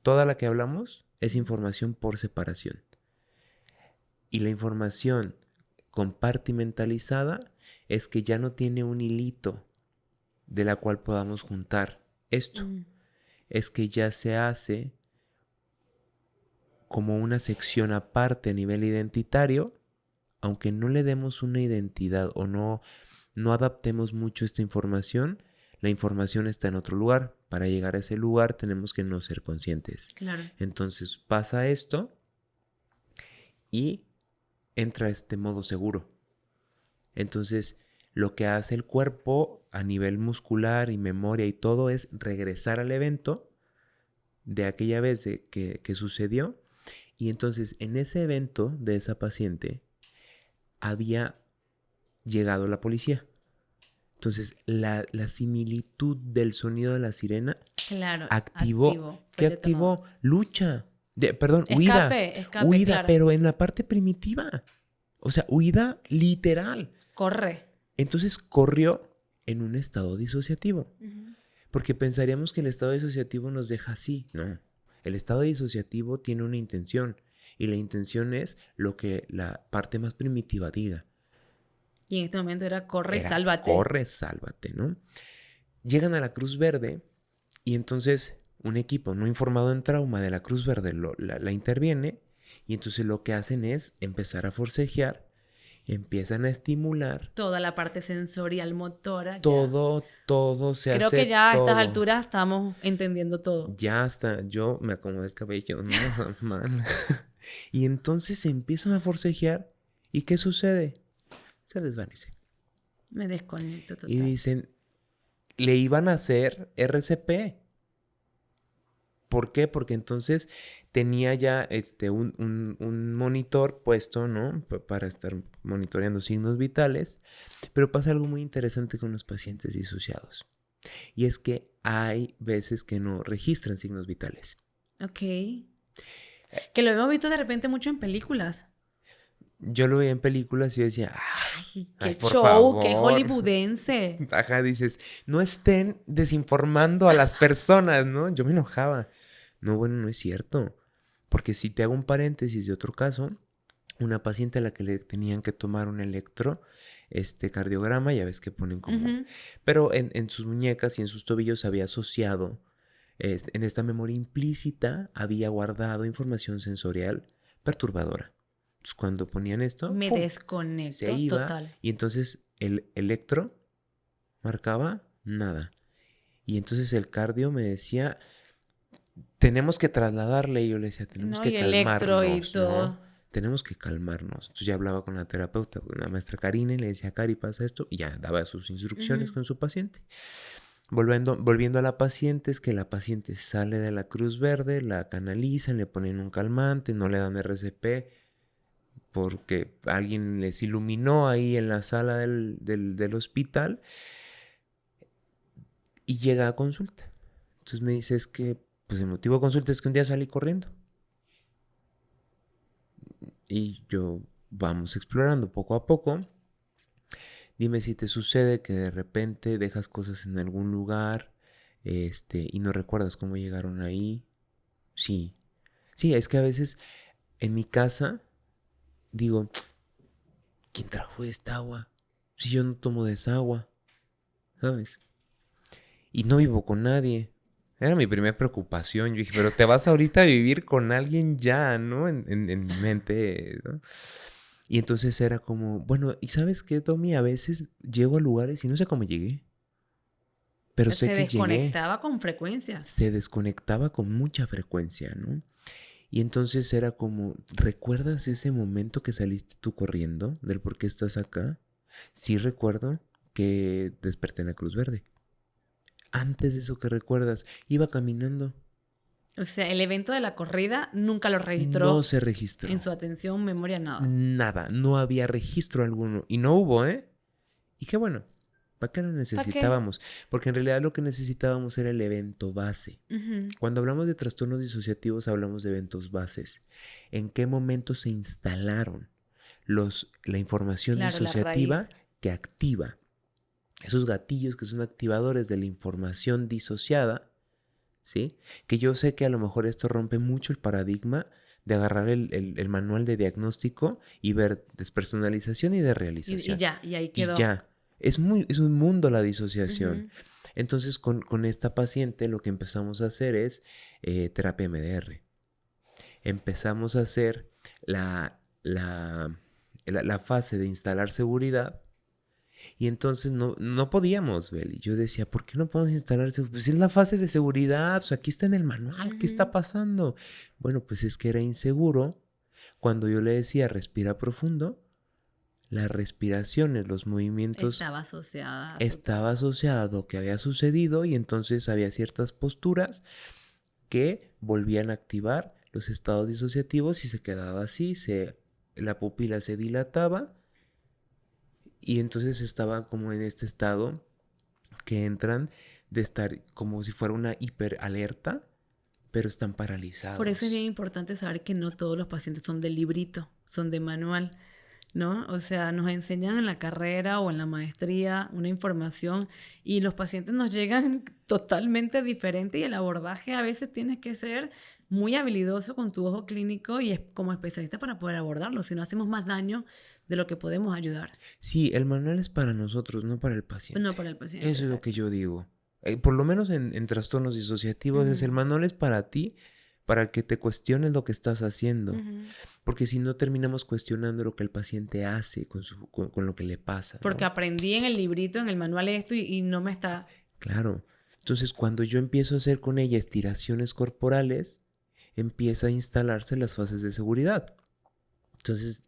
toda la que hablamos, es información por separación. Y la información compartimentalizada es que ya no tiene un hilito de la cual podamos juntar esto. Es que ya se hace como una sección aparte a nivel identitario, aunque no le demos una identidad o no adaptemos mucho esta información, la información está en otro lugar. Para llegar a ese lugar tenemos que no ser conscientes. Claro. Entonces pasa esto y entra este modo seguro. Entonces, lo que hace el cuerpo a nivel muscular y memoria y todo es regresar al evento de aquella vez que sucedió. Y entonces, en ese evento de esa paciente, había llegado la policía. Entonces, la similitud del sonido de la sirena Claro, activó. ¿Qué fue detonador. activó? Lucha. Perdón, Escape, huida, claro. pero en la parte primitiva. O sea, huida literal. Corre. Entonces corrió en un estado disociativo. Porque pensaríamos que el estado disociativo nos deja así. No. El estado disociativo tiene una intención. Y la intención es lo que la parte más primitiva diga. Y en este momento era corre y sálvate. Corre, sálvate, ¿no? Llegan a la Cruz Verde y entonces un equipo no informado en trauma de la Cruz Verde la interviene y entonces lo que hacen es empezar a forcejear, empiezan a estimular. Toda la parte sensorial, motora. Todo se hace. Creo que ya a todo. estas alturas estamos entendiendo todo. Ya hasta yo me acomodé el cabello, ¿no? Man. Y entonces empiezan a forcejear y ¿qué sucede? Se desvanece. Me desconecto total. Y dicen, le iban a hacer RCP. ¿Por qué? Porque entonces tenía ya un monitor puesto, ¿no? Para estar monitoreando signos vitales. Pero pasa algo muy interesante con los pacientes disociados. Y es que hay veces que no registran signos vitales. Ok. Que lo hemos visto de repente mucho en películas. Yo lo veía en películas y yo decía, qué por show, favor. qué hollywoodense. Ajá, dices, no estén desinformando a las personas, ¿no? Yo me enojaba. No, bueno, no es cierto. Porque si te hago un paréntesis de otro caso, una paciente a la que le tenían que tomar un cardiograma, ya ves que ponen como... Pero en sus muñecas y en sus tobillos había asociado, en esta memoria implícita, había guardado información sensorial perturbadora. Entonces, cuando ponían esto, me ¡pum!, desconecto se iba, total. Y entonces el electro marcaba nada. Y entonces el cardio me decía, tenemos que trasladarle. Y yo le decía, tenemos que calmarnos. Y todo. ¿no? Tenemos que calmarnos. Entonces ya hablaba con la terapeuta, con la maestra Karina, y le decía, Cari, pasa esto. Y ya daba sus instrucciones con su paciente. Volviendo a la paciente, es que la paciente sale de la Cruz Verde, la canalizan, le ponen un calmante, no le dan RCP, porque alguien les iluminó ahí en la sala del hospital, y llega a consulta. Entonces me dice, es que, pues el motivo de consulta es que un día salí corriendo. Y yo, vamos explorando poco a poco. Dime si te sucede que de repente dejas cosas en algún lugar, y no recuerdas cómo llegaron ahí. Sí. Sí, es que a veces en mi casa digo, ¿quién trajo esta agua? Si yo no tomo de esa agua, ¿sabes? Y no vivo con nadie. Era mi primera preocupación. Yo dije, pero te vas ahorita a vivir con alguien ya, ¿no? En mi mente, ¿no? Y entonces era como, bueno, ¿y sabes qué, Tommy? A veces llego a lugares y no sé cómo llegué. Pero sé que llegué. Se desconectaba con frecuencia. Se desconectaba con mucha frecuencia, ¿no? Y entonces era como, ¿recuerdas ese momento que saliste tú corriendo? ¿Del por qué estás acá? Sí recuerdo que desperté en la Cruz Verde. Antes de eso, ¿qué recuerdas? Iba caminando. O sea, el evento de la corrida nunca lo registró. No se registró. En su atención, memoria, nada. Nada, no había registro alguno. Y no hubo, ¿eh? Y qué bueno. ¿Para qué lo ¿Para qué? necesitábamos? Porque en realidad lo que necesitábamos era el evento base. Ujú. Cuando hablamos de trastornos disociativos, hablamos de eventos bases. ¿En qué momento se instalaron la información Claro, la disociativa raíz. que activa esos gatillos que son activadores de la información disociada? ¿Sí? Que yo sé que a lo mejor esto rompe mucho el paradigma de agarrar el manual de diagnóstico y ver despersonalización y de Y realización. ya, y ahí Y quedó. ya. Es un mundo la disociación. Ujú. Entonces, con esta paciente lo que empezamos a hacer es terapia MDR. Empezamos a hacer la fase de instalar seguridad. Y entonces no podíamos, Beli. Yo decía, ¿por qué no podemos instalar seguridad? Pues es la fase de seguridad, pues aquí está en el manual, ¿qué está Ujú. pasando? Bueno, pues es que era inseguro. Cuando yo le decía, respira profundo, las respiraciones, los movimientos Estaba asociada. estaba asociado a lo que había sucedido y entonces había ciertas posturas que volvían a activar los estados disociativos y se quedaba así, la pupila se dilataba y entonces estaba como en este estado que entran de estar como si fuera una hiperalerta, pero están paralizados. Por eso es bien importante saber que no todos los pacientes son de librito, son de manual, ¿no? O sea, nos enseñan en la carrera o en la maestría una información y los pacientes nos llegan totalmente diferente y el abordaje a veces tienes que ser muy habilidoso con tu ojo clínico y como especialista para poder abordarlo, si no hacemos más daño de lo que podemos ayudar. Sí, el manual es para nosotros, no para el paciente. No para el paciente. Eso es lo Exacto. que yo digo. Por lo menos en trastornos disociativos, es el Ujú. manual es para ti, para que te cuestiones lo que estás haciendo. Ujú. Porque si no terminamos cuestionando lo que el paciente hace con lo que le pasa, ¿no? Porque aprendí en el librito, en el manual esto y no me está... Claro. Entonces, cuando yo empiezo a hacer con ella estiraciones corporales, empieza a instalarse las fases de seguridad. Entonces,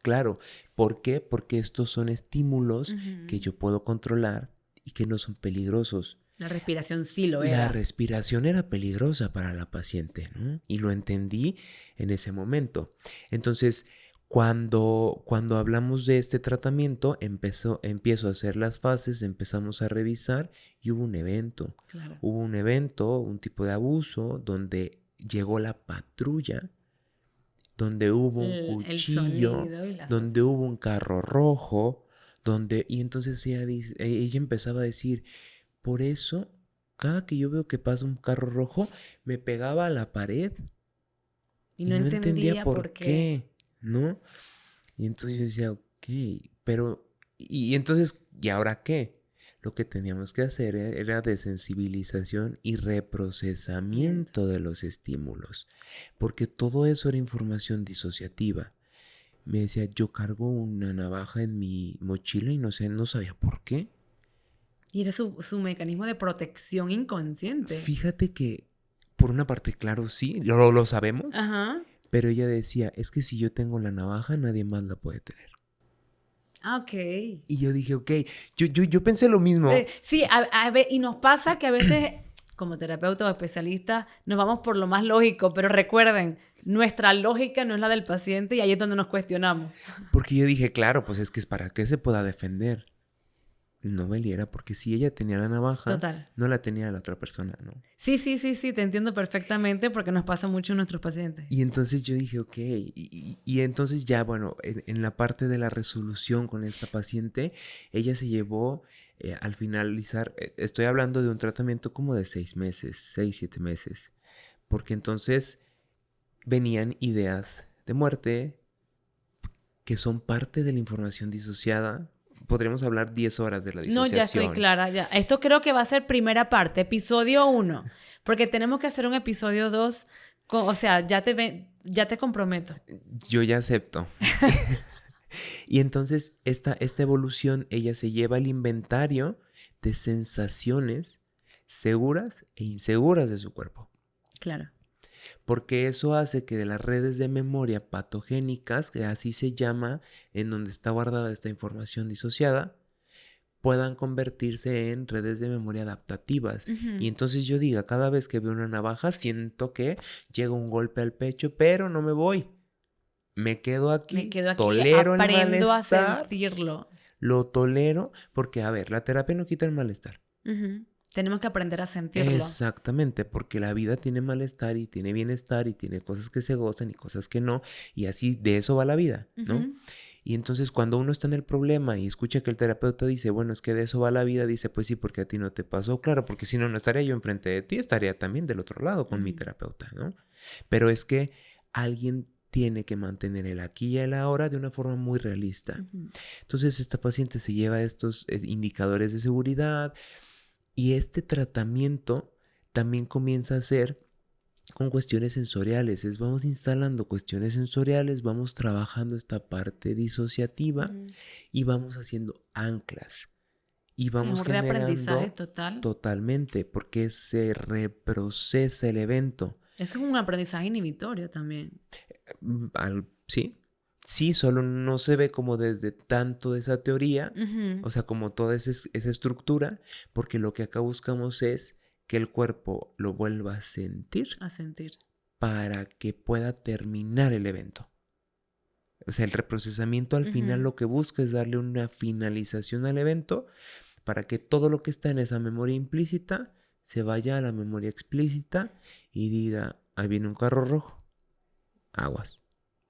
claro, ¿por qué? Porque estos son estímulos que Ujú. yo puedo controlar y que no son peligrosos. La respiración sí lo La era. respiración era peligrosa para la paciente, ¿no? Y lo entendí en ese momento. Entonces, cuando hablamos de este tratamiento, empiezo a hacer las fases, empezamos a revisar y hubo un evento. Claro. Hubo un evento, un tipo de abuso, donde llegó la patrulla, donde hubo un El cuchillo, sonido y la donde hubo un carro rojo, y entonces ella empezaba a decir, por eso, cada que yo veo que pasa un carro rojo, me pegaba a la pared y y no no entendía entendía por por qué. qué, ¿no? Y entonces yo decía, ok, pero, y entonces, ¿y ahora qué? Lo que teníamos que hacer era desensibilización y reprocesamiento de los estímulos, porque todo eso era información disociativa. Me decía, yo cargo una navaja en mi mochila y no sabía por qué. Y era su mecanismo de protección inconsciente. Fíjate que, por una parte, claro, sí, lo sabemos, Ajá. pero ella decía, es que si yo tengo la navaja, nadie más la puede tener. Ah, ok. Y yo dije, ok, yo pensé lo mismo. Sí, y nos pasa que a veces, como terapeuta o especialista, nos vamos por lo más lógico, pero recuerden, nuestra lógica no es la del paciente y ahí es donde nos cuestionamos. Porque yo dije, claro, pues es que es para que se pueda defender. No valiera, porque si ella tenía la navaja, Total. no la tenía la otra persona, ¿no? Sí, te entiendo perfectamente porque nos pasa mucho en nuestros pacientes. Y entonces yo dije, ok, y entonces ya, bueno, en la parte de la resolución con esta paciente, ella se llevó al finalizar, estoy hablando de un tratamiento como de 6 meses, 6, 7 meses, porque entonces venían ideas de muerte que son parte de la información disociada. Podríamos hablar 10 horas de la No, disociación. ya estoy clara, ya. Esto creo que va a ser primera parte, episodio 1, porque tenemos que hacer un episodio 2, o sea, ya te comprometo. Yo ya acepto. Y entonces esta evolución, ella se lleva el inventario de sensaciones seguras e inseguras de su cuerpo. Claro. Porque eso hace que de las redes de memoria patogénicas, que así se llama, en donde está guardada esta información disociada, puedan convertirse en redes de memoria adaptativas. Uh-huh. Y entonces yo diga, cada vez que veo una navaja, siento que llega un golpe al pecho, pero no me voy. Me quedo aquí, tolero el aprendo a malestar, sentirlo. lo tolero, porque, a ver, la terapia no quita el malestar. Ujú. Tenemos que aprender a sentirlo. Exactamente, porque la vida tiene malestar y tiene bienestar y tiene cosas que se gozan y cosas que no, y así de eso va la vida, ¿no? Ujú. Y entonces cuando uno está en el problema y escucha que el terapeuta dice, bueno, es que de eso va la vida, dice, pues sí, porque a ti no te pasó, claro, porque si no, no estaría yo enfrente de ti, estaría también del otro lado con mi Ujú. terapeuta, ¿no? Pero es que alguien tiene que mantener el aquí y el ahora de una forma muy realista. Ujú. Entonces esta paciente se lleva estos indicadores de seguridad y este tratamiento también comienza a ser con cuestiones sensoriales. Vamos instalando cuestiones sensoriales, vamos trabajando esta parte disociativa Ujú. y vamos haciendo anclas. Y Sí, es vamos un reaprendizaje generando total. totalmente, porque se reprocesa el evento. Eso es un aprendizaje inhibitorio también. Sí, sí, solo no se ve como desde tanto de esa teoría, Ujú. o sea, como toda esa estructura, porque lo que acá buscamos es que el cuerpo lo vuelva a sentir A sentir. para que pueda terminar el evento. O sea, el reprocesamiento al final Ujú. lo que busca es darle una finalización al evento para que todo lo que está en esa memoria implícita se vaya a la memoria explícita y diga, ahí viene un carro rojo, aguas,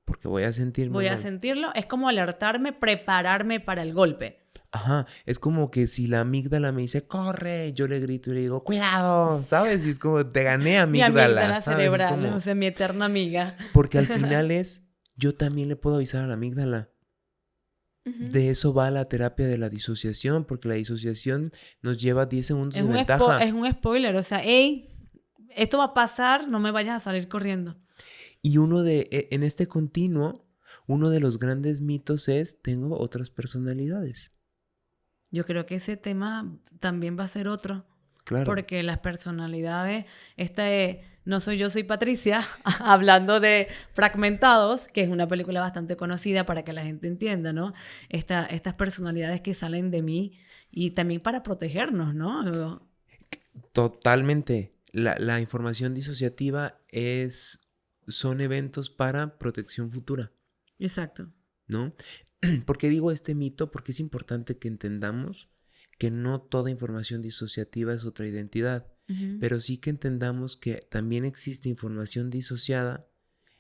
porque voy a sentirme Voy a mal. sentirlo. Es como alertarme, prepararme para el golpe. Ajá, es como que si la amígdala me dice, corre, yo le grito y le digo, cuidado, ¿sabes? Y es como, te gané Mi amígdala, amígdala ¿sabes? Es cerebral, o como, sea, mi eterna amiga. porque al final yo también le puedo avisar a la amígdala. Ujú. De eso va la terapia de la disociación, porque la disociación nos lleva 10 segundos Es de un, ventaja. es un spoiler, o sea, hey, esto va a pasar, no me vayas a salir corriendo. Y en este continuo, uno de los grandes mitos es, tengo otras personalidades. Yo creo que ese tema también va a ser otro, Claro. porque las personalidades, No soy yo, soy Patricia, hablando de Fragmentados, que es una película bastante conocida para que la gente entienda, ¿no? Estas personalidades que salen de mí y también para protegernos, ¿no? Totalmente. La información disociativa son eventos para protección futura, Exacto. ¿no? ¿Por qué digo este mito? Porque es importante que entendamos que no toda información disociativa es otra identidad, Ujú. pero sí que entendamos que también existe información disociada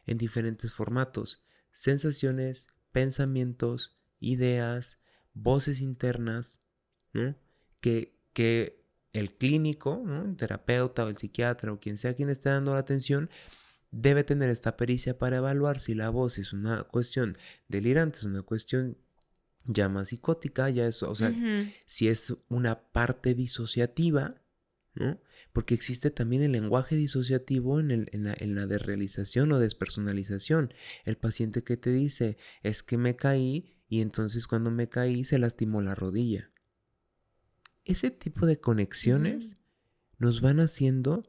en diferentes formatos, sensaciones, pensamientos, ideas, voces internas, ¿no? Que el clínico, ¿no? El terapeuta o el psiquiatra o quien sea quien esté dando la atención, debe tener esta pericia para evaluar si la voz es una cuestión delirante, es una cuestión ya más psicótica, ya es, o sea, Ujú. si es una parte disociativa, ¿no? Porque existe también el lenguaje disociativo en la desrealización o despersonalización. El paciente que te dice, es que me caí y entonces cuando me caí se lastimó la rodilla. Ese tipo de Ujú. conexiones nos van haciendo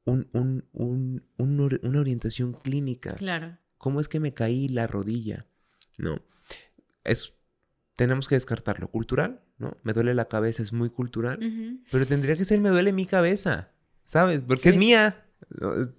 una orientación clínica. Claro. ¿Cómo es que me caí la rodilla? No, es, tenemos que descartarlo. Cultural, ¿no? Me duele la cabeza, es muy cultural. Ujú. Pero tendría que ser me duele mi cabeza, ¿sabes? Porque es Sí. mía.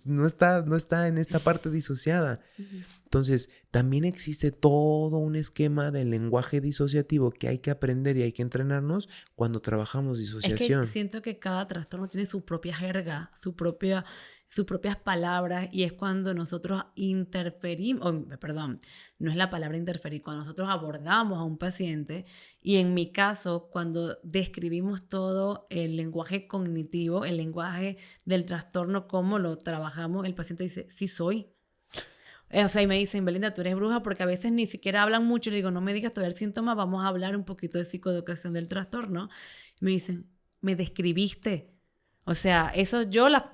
No está en esta parte disociada. Ujú. Entonces, también existe todo un esquema del lenguaje disociativo que hay que aprender y hay que entrenarnos cuando trabajamos Es que disociación. siento que cada trastorno tiene su propia jerga, sus propias palabras, y es cuando nosotros interferimos, perdón, no es la palabra interferir, cuando nosotros abordamos a un paciente, y en mi caso, cuando describimos todo el lenguaje cognitivo, el lenguaje del trastorno, cómo lo trabajamos, el paciente dice, sí soy. O sea, y me dicen, Belinda, tú eres bruja, porque a veces ni siquiera hablan mucho. Le digo, no me digas todavía el síntoma, vamos a hablar un poquito de psicoeducación del trastorno. Me dicen, me describiste. O sea, eso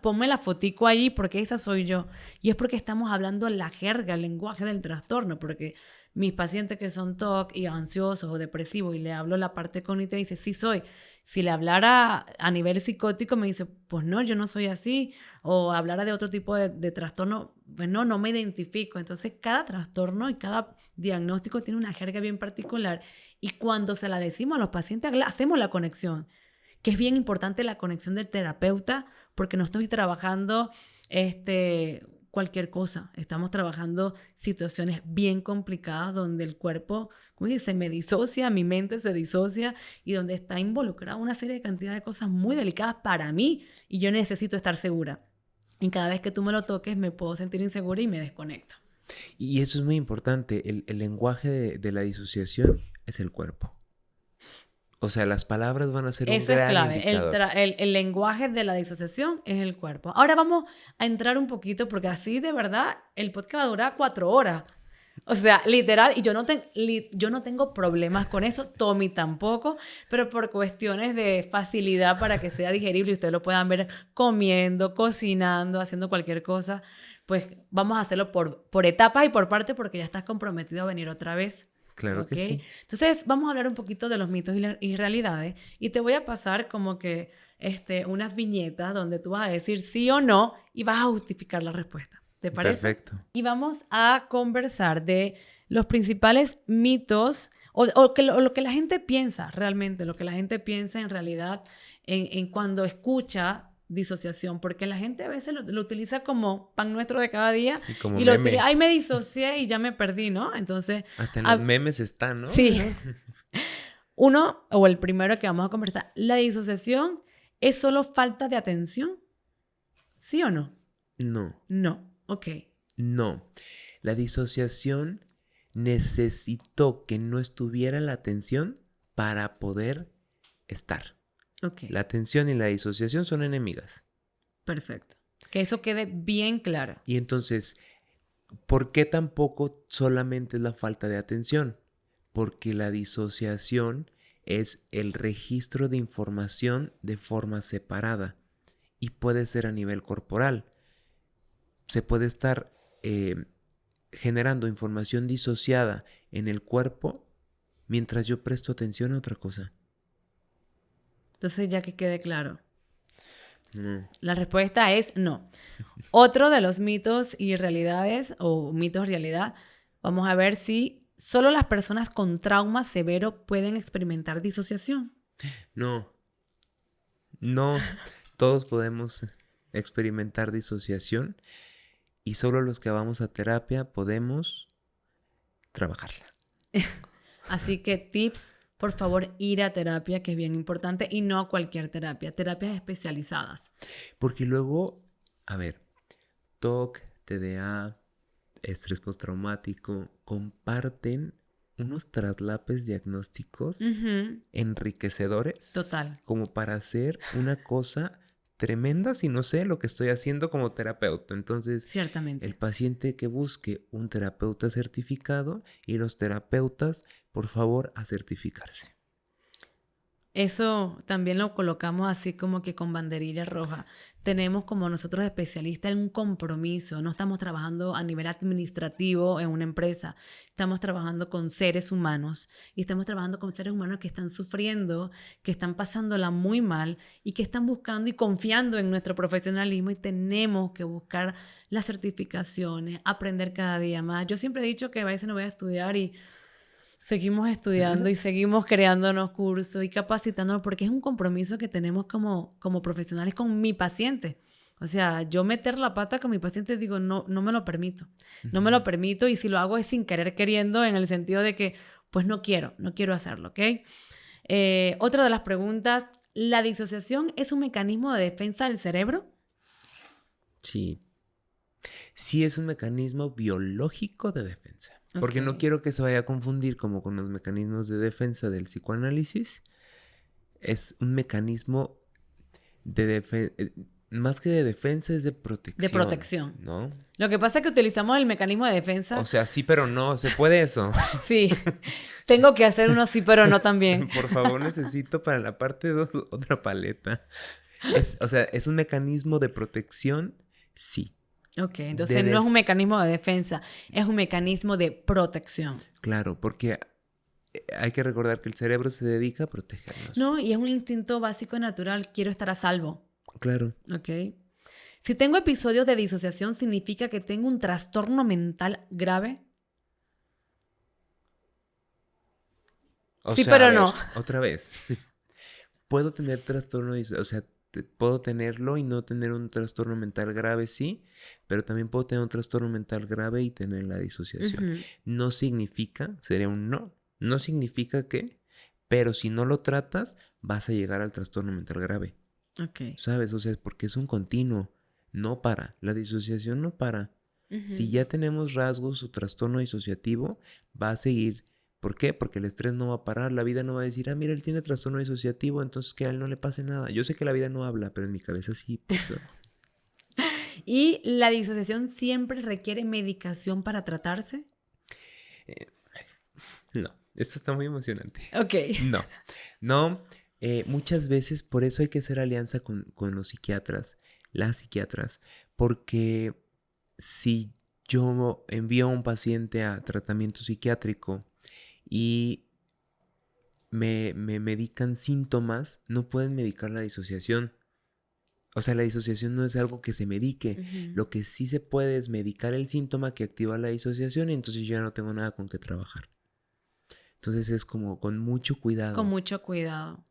ponme la fotico allí porque esa soy yo. Y es porque estamos hablando la jerga, el lenguaje del trastorno, porque mis pacientes que son TOC y ansiosos o depresivos y le hablo la parte cognitiva, dice, sí soy. Si le hablara a nivel psicótico, me dice, pues no, yo no soy así. O hablara de otro tipo de trastorno, pues no me identifico. Entonces, cada trastorno y cada diagnóstico tiene una jerga bien particular. Y cuando se la decimos a los pacientes, hacemos la conexión, que es bien importante la conexión del terapeuta, porque no estoy trabajando cualquier cosa. Estamos trabajando situaciones bien complicadas donde el cuerpo, como dice, se me disocia, mi mente se disocia y donde está involucrada una serie de cantidad de cosas muy delicadas para mí y yo necesito estar segura. Y cada vez que tú me lo toques me puedo sentir insegura y me desconecto. Y eso es muy importante. El lenguaje de la disociación es el cuerpo. O sea, las palabras van a ser un Eso es gran clave. indicador. El lenguaje de la disociación es el cuerpo. Ahora vamos a entrar un poquito, porque así de verdad el podcast va a durar 4 horas. O sea, literal, y yo no tengo problemas con eso, Tommy tampoco, pero por cuestiones de facilidad para que sea digerible y ustedes lo puedan ver comiendo, cocinando, haciendo cualquier cosa, pues vamos a hacerlo por etapas y por partes porque ya estás comprometido a venir otra vez. Claro que ¿Ok? sí. Entonces, vamos a hablar un poquito de los mitos y realidades y te voy a pasar como que unas viñetas donde tú vas a decir sí o no y vas a justificar la respuesta. ¿Te parece? Perfecto. Y vamos a conversar de los principales mitos o lo que la gente piensa realmente, lo que la gente piensa en realidad en cuando escucha disociación, porque la gente a veces lo utiliza como pan nuestro de cada día Y como y lo meme. utiliza, ay, me disocié y ya me perdí, ¿no? Entonces, Hasta en los memes está, ¿no? sí. Uno, o el primero que vamos a conversar, ¿la disociación es solo falta de atención? ¿Sí o no? No, No. Ok. no. La disociación necesitó que no estuviera la atención para poder estar. Ok. La atención y la disociación son enemigas. Perfecto. Que eso quede bien claro. Y entonces, ¿por qué tampoco solamente es la falta de atención? Porque la disociación es el registro de información de forma separada y puede ser a nivel corporal. Se puede estar generando información disociada en el cuerpo mientras yo presto atención a otra cosa. Entonces, ya que quede claro. No. La respuesta es no. Otro de los mitos y realidades, o mitos realidad, vamos a ver si solo las personas con trauma severo pueden experimentar disociación. No, no, todos podemos experimentar disociación y solo los que vamos a terapia podemos trabajarla. Así que tips, por favor, ir a terapia, que es bien importante, y no a cualquier terapia, terapias especializadas. Porque luego, a ver, TOC, TDA, estrés postraumático, comparten unos traslapes diagnósticos enriquecedores. Total. Como para hacer una cosa tremenda si no sé lo que estoy haciendo como terapeuta. Entonces, Ciertamente. el paciente que busque un terapeuta certificado y los terapeutas, por favor, a certificarse. Eso también lo colocamos así como que con banderilla roja. Tenemos como nosotros especialistas un compromiso. No estamos trabajando a nivel administrativo en una empresa. Estamos trabajando con seres humanos y estamos trabajando con seres humanos que están sufriendo, que están pasándola muy mal y que están buscando y confiando en nuestro profesionalismo y tenemos que buscar las certificaciones, aprender cada día más. Yo siempre he dicho que a veces no voy a estudiar y seguimos estudiando y seguimos creándonos cursos y capacitándonos porque es un compromiso que tenemos como profesionales con mi paciente. O sea, yo meter la pata con mi paciente digo, no me lo permito. No me lo permito y si lo hago es sin querer queriendo en el sentido de que, pues no quiero hacerlo, ¿ok? Otra de las preguntas, ¿la disociación es un mecanismo de defensa del cerebro? Sí. Sí es un mecanismo biológico de defensa. Porque no quiero que se vaya a confundir como con los mecanismos de defensa del psicoanálisis. Es un mecanismo de defensa, más que de defensa es de protección. De protección. ¿No? Lo que pasa es que utilizamos el mecanismo de defensa. O sea, sí, pero no. ¿Se puede eso? Sí. Tengo que hacer uno sí, pero no también. Por favor, necesito para la parte 2 otra paleta. O sea, ¿es un mecanismo de protección? Sí. Ok, entonces no es un mecanismo de defensa, es un mecanismo de protección. Claro, porque hay que recordar que el cerebro se dedica a protegernos. No, y es un instinto básico natural, quiero estar a salvo. Claro. Ok. Si tengo episodios de disociación, ¿significa que tengo un trastorno mental grave? O sí, sea, pero a ver, no. Otra vez. Puedo tener trastorno, o sea, puedo tenerlo y no tener un trastorno mental grave, sí, pero también puedo tener un trastorno mental grave y tener la disociación. No significa, sería un no significa que, pero si no lo tratas, vas a llegar al trastorno mental grave. Ok. ¿Sabes? O sea, es porque es un continuo, no para. La disociación no para. Si ya tenemos rasgos o trastorno disociativo, va a seguir. ¿Por qué? Porque el estrés no va a parar. La vida no va a decir, mira, él tiene trastorno disociativo, entonces que a él no le pase nada. Yo sé que la vida no habla, pero en mi cabeza sí pasa. ¿Y la disociación siempre requiere medicación para tratarse? No, esto está muy emocionante. Ok. No. Muchas veces por eso hay que hacer alianza con los psiquiatras, las psiquiatras, porque si yo envío a un paciente a tratamiento psiquiátrico y me medican síntomas, no pueden medicar la disociación. O sea, la disociación no es algo que se medique. Lo que sí se puede es medicar el síntoma que activa la disociación y entonces yo ya no tengo nada con qué trabajar. Entonces es como con mucho cuidado. Con mucho cuidado.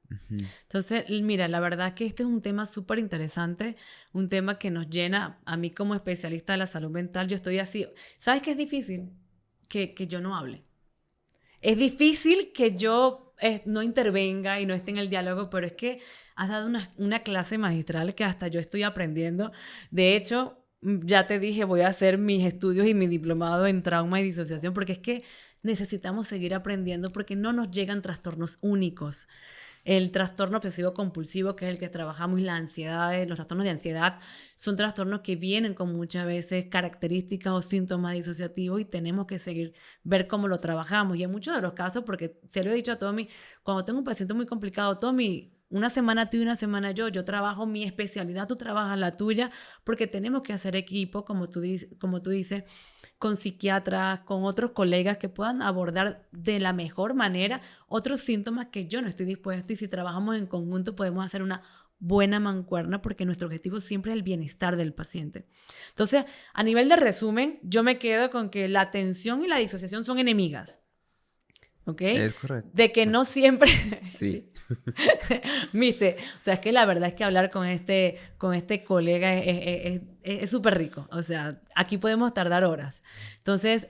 Entonces, mira, la verdad que este es un tema súper interesante, un tema que nos llena, a mí como especialista de la salud mental, yo estoy así, ¿sabes qué es difícil? Que yo no hable. Es difícil que yo no intervenga y no esté en el diálogo, pero es que has dado una clase magistral que hasta yo estoy aprendiendo. De hecho, ya te dije, voy a hacer mis estudios y mi diplomado en trauma y disociación, porque es que necesitamos seguir aprendiendo porque no nos llegan trastornos únicos. El trastorno obsesivo compulsivo, que es el que trabajamos, y la ansiedad, los trastornos de ansiedad, son trastornos que vienen con muchas veces características o síntomas disociativos y tenemos que seguir, ver cómo lo trabajamos. Y en muchos de los casos, porque se lo he dicho a Tommy, cuando tengo un paciente muy complicado, Tommy, una semana tú y una semana yo trabajo mi especialidad, tú trabajas la tuya, porque tenemos que hacer equipo, como tú dices, con psiquiatras, con otros colegas que puedan abordar de la mejor manera otros síntomas que yo no estoy dispuesto, y si trabajamos en conjunto podemos hacer una buena mancuerna porque nuestro objetivo siempre es el bienestar del paciente. Entonces, a nivel de resumen, yo me quedo con que la atención y la disociación son enemigas. ¿Ok? Es correcto. De que no siempre... Sí. ¿Viste? O sea, es que la verdad es que hablar con este colega es súper rico. O sea, aquí podemos tardar horas. Entonces,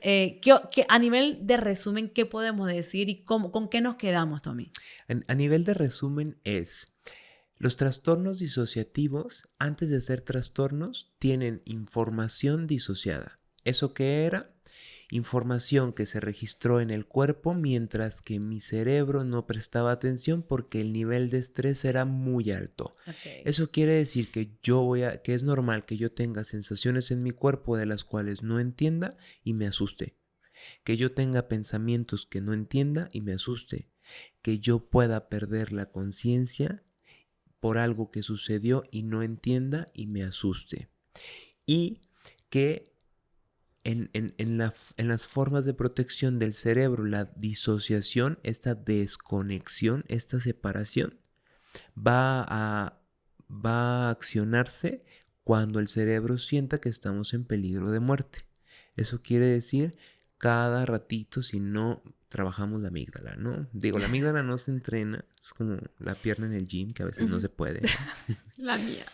a nivel de resumen, ¿qué podemos decir y con qué nos quedamos, Tommy? A nivel de resumen los trastornos disociativos, antes de ser trastornos, tienen información disociada. ¿Eso qué era? Información que se registró en el cuerpo mientras que mi cerebro no prestaba atención porque el nivel de estrés era muy alto. Okay. Eso quiere decir que que es normal que yo tenga sensaciones en mi cuerpo de las cuales no entienda y me asuste. Que yo tenga pensamientos que no entienda y me asuste. Que yo pueda perder la conciencia por algo que sucedió y no entienda y me asuste. Y que en las formas de protección del cerebro, la disociación, esta desconexión, esta separación, va a accionarse cuando el cerebro sienta que estamos en peligro de muerte. Eso quiere decir cada ratito, si no trabajamos la amígdala, ¿no? Digo, la amígdala no se entrena, es como la pierna en el gym, que a veces no se puede. La mía.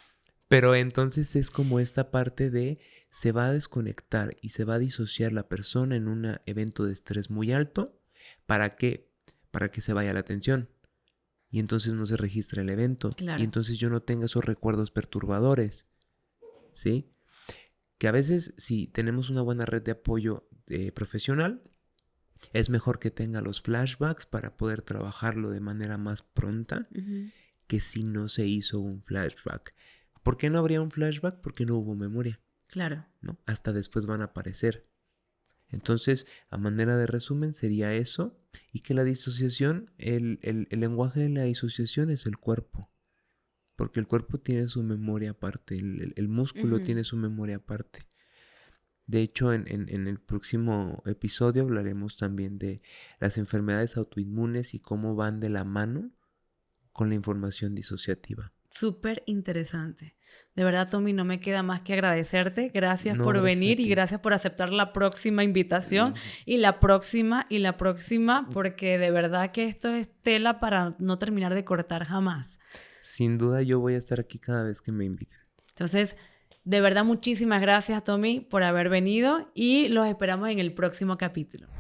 Pero entonces es como esta parte de se va a desconectar y se va a disociar la persona en un evento de estrés muy alto. ¿Para qué? Para que se vaya la atención. Y entonces no se registra el evento. Claro. Y entonces yo no tenga esos recuerdos perturbadores. ¿Sí? Que a veces si tenemos una buena red de apoyo profesional, es mejor que tenga los flashbacks para poder trabajarlo de manera más pronta que si no se hizo un flashback. ¿Por qué no habría un flashback? Porque no hubo memoria. Claro. ¿No? Hasta después van a aparecer. Entonces, a manera de resumen, sería eso. Y que la disociación, el lenguaje de la disociación es el cuerpo. Porque el cuerpo tiene su memoria aparte. El músculo tiene su memoria aparte. De hecho, en el próximo episodio hablaremos también de las enfermedades autoinmunes y cómo van de la mano con la información disociativa. Súper interesante. De verdad, Tommy, no me queda más que agradecerte. Gracias por venir y gracias por aceptar la próxima invitación y la próxima, porque de verdad que esto es tela para no terminar de cortar jamás. Sin duda yo voy a estar aquí cada vez que me inviten. Entonces, de verdad, muchísimas gracias, Tommy, por haber venido y los esperamos en el próximo capítulo.